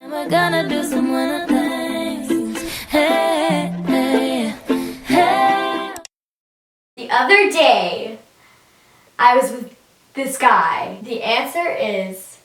We're gonna do some winter things. Hey, hey, hey. The other day, I was with this guy. The answer is...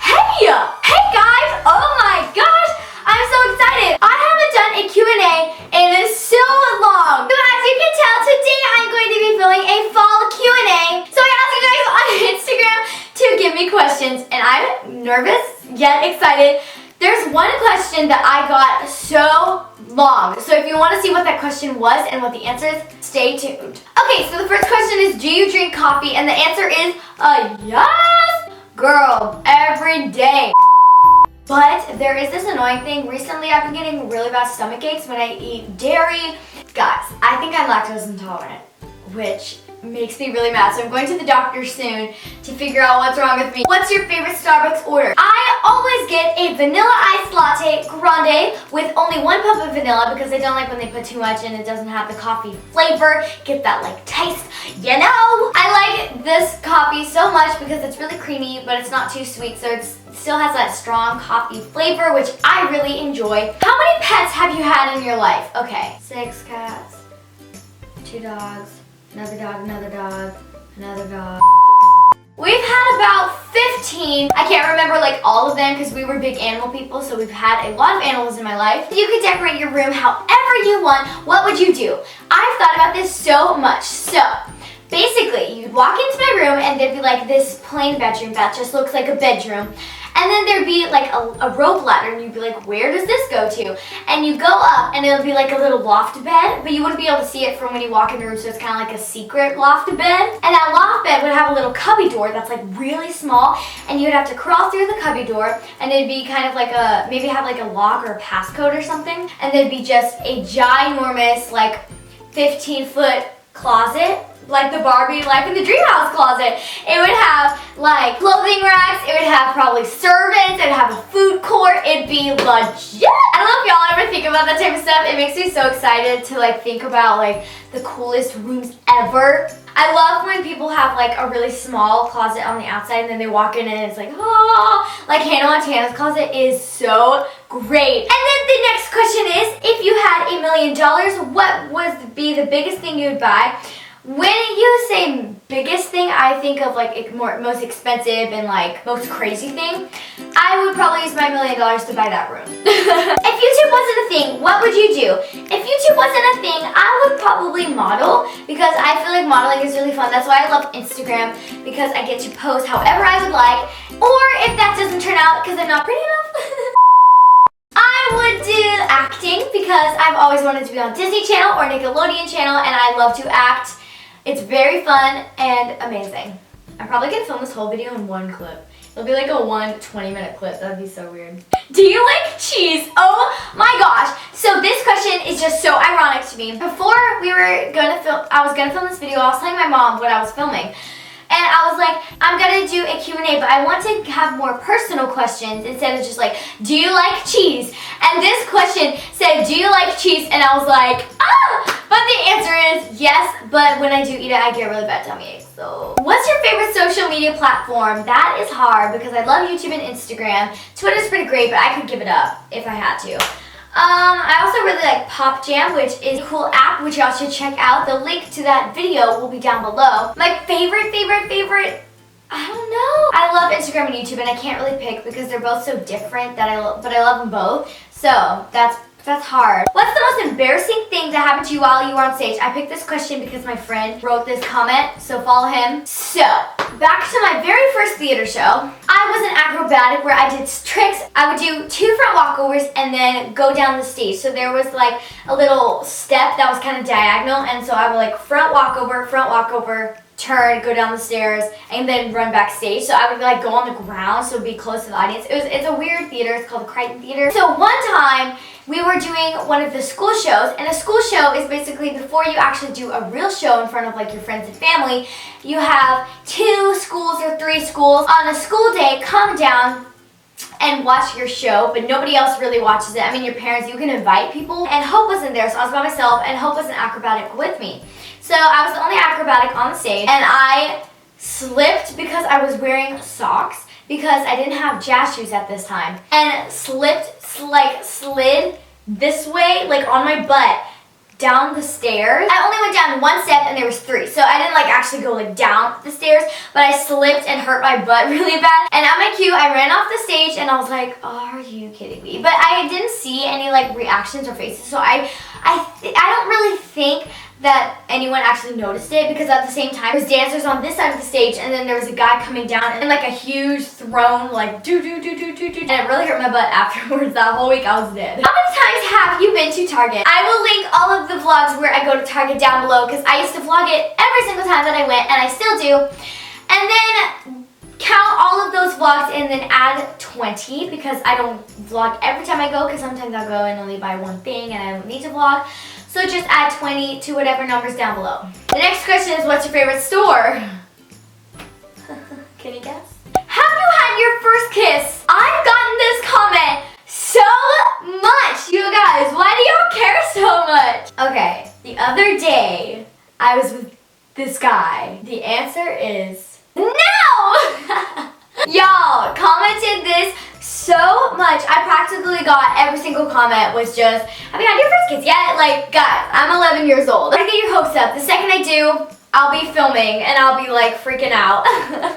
Hey! Hey guys! Oh my gosh! I'm so excited! I haven't done a Q&A in so long. So as you can tell, today I'm going to be filming a fall Q&A. So I asked you guys on Instagram to give me questions, and I'm nervous yet excited. There's one question that I got so long. So if you want to see what that question was and what the answer is, stay tuned. Okay, so the first question is, do you drink coffee? And the answer is, yes, girl, every day. But there is this annoying thing. Recently, I've been getting really bad stomach aches when I eat dairy. Guys, I think I'm lactose intolerant, which makes me really mad. So I'm going to the doctor soon to figure out what's wrong with me. What's your favorite Starbucks order? I always get a vanilla iced latte grande with only 1 pump of vanilla because I don't like when they put too much and it doesn't have the coffee flavor. Get that like taste, you know? I like this coffee so much because it's really creamy, but it's not too sweet, so it still has that strong coffee flavor, which I really enjoy. How many pets have you had in your life? Okay, 6 cats, 2 dogs, another dog, another dog, another dog. We've had about 15. I can't remember like all of them because we were big animal people, so we've had a lot of animals in my life. You could decorate your room however you want. What would you do? I've thought about this so much. So basically, you'd walk into my room and there'd be like this plain bedroom that just looks like a bedroom. And then there'd be like a rope ladder and you'd be like, where does this go to? And you go up and it'll be like a little loft bed, but you wouldn't be able to see it from when you walk in the room, so it's kind of like a secret loft bed. And that loft bed would have a little cubby door that's like really small, and you'd have to crawl through the cubby door, and it'd be kind of like a, maybe have like a lock or a passcode or something, and there'd be just a ginormous like 15-foot closet, like the Barbie Life in the Dream House closet. It would have like clothing racks, it would have probably servants, it would have a food court, it'd be legit. I don't know if y'all ever think about that type of stuff. It makes me so excited to like think about like the coolest rooms ever. I love when people have like a really small closet on the outside and then they walk in and it's like, oh, like Hannah Montana's closet is so great. And then the next question is, if you had $1 million, what would be the biggest thing you would buy? When you say biggest thing, I think of like most expensive and like most crazy thing. I would probably use my $1 million to buy that room. If YouTube wasn't a thing, what would you do? If YouTube wasn't a thing, I would probably model because I feel like modeling is really fun. That's why I love Instagram, because I get to post however I would like. Or if that doesn't turn out because I'm not pretty enough, I would do acting because I've always wanted to be on Disney Channel or Nickelodeon Channel, and I love to act. It's very fun and amazing. I'm probably gonna film this whole video in one clip. It'll be like a 20-minute clip. That'd be so weird. Do you like cheese? Oh my gosh. So this question is just so ironic to me. Before I was gonna film this video, I was telling my mom what I was filming. And I was like, I'm gonna do a Q&A, but I want to have more personal questions instead of just like, do you like cheese? And this question said, do you like cheese? And I was like, ah! But the answer is yes, but when I do eat it, I get really bad tummy aches. So, what's your favorite social media platform? That is hard because I love YouTube and Instagram. Twitter's pretty great, but I could give it up if I had to. I also really like Pop Jam, which is a cool app which y'all should check out. The link to that video will be down below. My favorite, I don't know. I love Instagram and YouTube, and I can't really pick because they're both so different but I love them both. So that's hard. What's the most embarrassing thing that happened to you while you were on stage? I picked this question because my friend wrote this comment, so follow him. So, back to my very first theater show. I was an acrobatic where I did tricks. I would do 2 front walkovers and then go down the stage. So there was like a little step that was kind of diagonal, and so I would like front walkover, turn, go down the stairs, and then run backstage. So I would like go on the ground, so it would be close to the audience. It's a weird theater. It's called the Crichton Theater. So one time we were doing one of the school shows, and a school show is basically before you actually do a real show in front of like your friends and family, you have 2 schools or 3 schools on a school day come down and watch your show, but nobody else really watches it. I mean, your parents, you can invite people, and Hope wasn't there, so I was by myself, and Hope was an acrobatic with me. So I was the only acrobatic on the stage, and I slipped because I was wearing socks, because I didn't have jazz shoes at this time, and slid this way, like on my butt, down the stairs. I only went down one step and there was 3, so I didn't like actually go like down the stairs, but I slipped and hurt my butt really bad. And at my cue, I ran off the stage and I was like, oh, are you kidding me? But I didn't see any like reactions or faces, so I don't really think that anyone actually noticed it, because at the same time there was dancers on this side of the stage, and then there was a guy coming down in like a huge throne, like do, and it really hurt my butt afterwards. That whole week I was dead. How many times have you been to Target? I will link all of the vlogs where I go to Target down below, because I used to vlog it every single time that I went, and I still do. And then count all of those vlogs and then add 20, because I don't vlog every time I go, because sometimes I'll go and only buy one thing and I don't need to vlog. So just add 20 to whatever numbers down below. The next question is, what's your favorite store? Can you guess? Have you had your first kiss? I've gotten this comment so much, you guys. Why do y'all care so much? Okay, the other day I was with this guy. The answer is no! Y'all commented this so much. I practically got every single comment was just, have you had your first kiss yet? Like, guys, I'm 11 years old. Don't get your hopes up. The second I do, I'll be filming and I'll be like freaking out.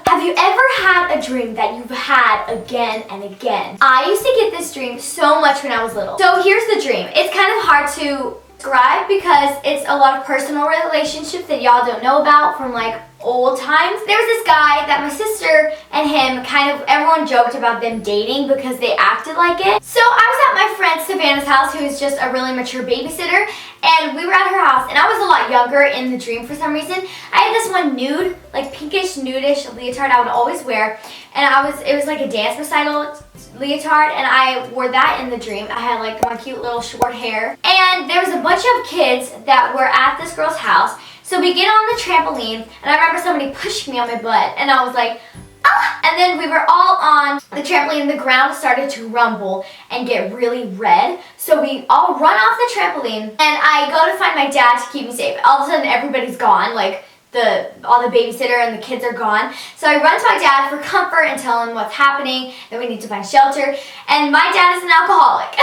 Have you ever had a dream that you've had again and again? I used to get this dream so much when I was little. So here's the dream. It's kind of hard to describe because it's a lot of personal relationships that y'all don't know about from like old times. There was this guy that my sister and him everyone joked about them dating because they acted like it. So I was at my friend Savannah's house, who is just a really mature babysitter, and we were at her house, and I was a lot younger in the dream for some reason. I had this one nude, like pinkish, nudish leotard I would always wear, and it was like a dance recital leotard, and I wore that in the dream. I had like my cute little short hair, and there was a bunch of kids that were at this girl's house. So we get on the trampoline, and I remember somebody pushed me on my butt, and I was like, ah! And then we were all on the trampoline, and the ground started to rumble and get really red. So we all run off the trampoline, and I go to find my dad to keep me safe. All of a sudden, everybody's gone, like all the babysitter and the kids are gone. So I run to my dad for comfort and tell him what's happening, that we need to find shelter. And my dad is an alcoholic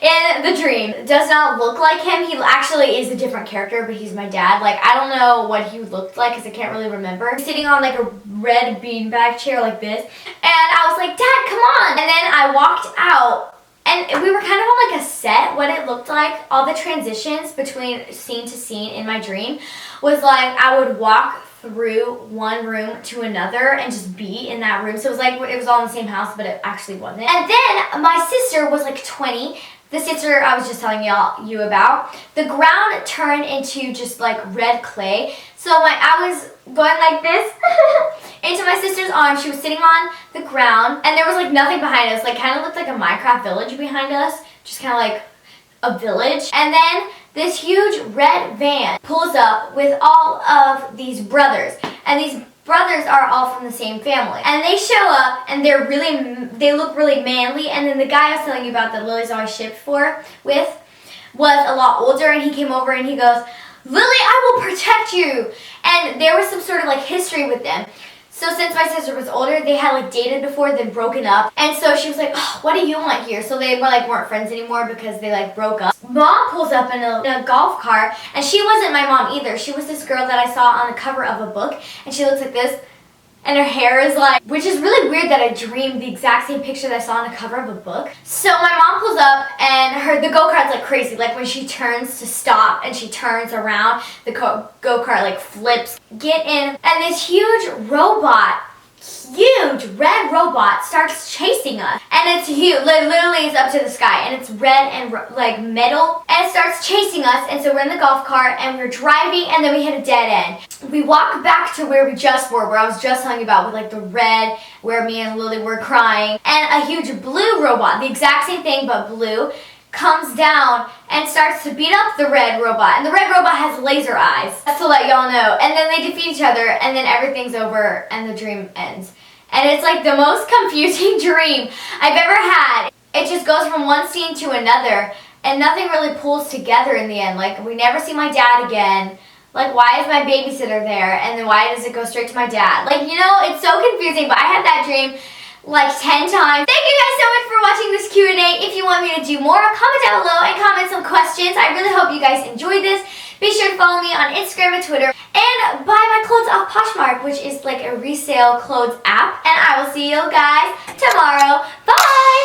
in the dream. Does not look like him. He actually is a different character, but he's my dad. Like, I don't know what he looked like because I can't really remember. He's sitting on like a red beanbag chair like this. And I was like, Dad, come on. And then I walked out. And we were kind of on like a set. What it looked like, all the transitions between scene to scene in my dream was like I would walk through one room to another and just be in that room. So it was like it was all in the same house, but it actually wasn't. And then my sister was like 20. The sister I was just telling you about. The ground turned into just like red clay. So when I was going like this into my sister's arms, she was sitting on the ground, and there was like nothing behind us. Like kind of looked like a Minecraft village behind us, just kind of like a village. And then this huge red van pulls up with all of these brothers, and these brothers are all from the same family. And they show up, and they look really manly. And then the guy I was telling you about that Lily's always shipped with was a lot older, and he came over and he goes, Lily, I will protect you. And there was some sort of like history with them. So since my sister was older, they had like dated before, then broken up. And so she was like, oh, what do you want here? So they weren't friends anymore because they like broke up. Mom pulls up in a golf cart, and she wasn't my mom either. She was this girl that I saw on the cover of a book, and she looks like this. And her hair is like, which is really weird that I dreamed the exact same picture that I saw on the cover of a book. So my mom pulls up, and the go-kart's like crazy. Like when she turns to stop and she turns around, the go-kart like flips. Get in, and this huge red robot starts chasing us. And it's huge, literally it's up to the sky, and it's red and like metal, and it starts chasing us. And so we're in the golf cart, and we're driving, and then we hit a dead end. We walk back to where we just were, where I was just telling you about, with like the red, where me and Lily were crying, and a huge blue robot, the exact same thing but blue, comes down and starts to beat up the red robot. And the red robot has laser eyes, just to let y'all know. And then they defeat each other, and then everything's over and the dream ends. And it's like the most confusing dream I've ever had. It just goes from one scene to another, and nothing really pulls together in the end. Like, we never see my dad again. Like, why is my babysitter there? And then why does it go straight to my dad? Like, you know, it's so confusing. But I had that dream like 10 times. Thank you guys so much for watching this Q&A. If you want me to do more, comment down below and comment some questions. I really hope you guys enjoyed this. Be sure to follow me on Instagram and Twitter. And buy my clothes off Poshmark, which is like a resale clothes app. And I will see you guys tomorrow. Bye!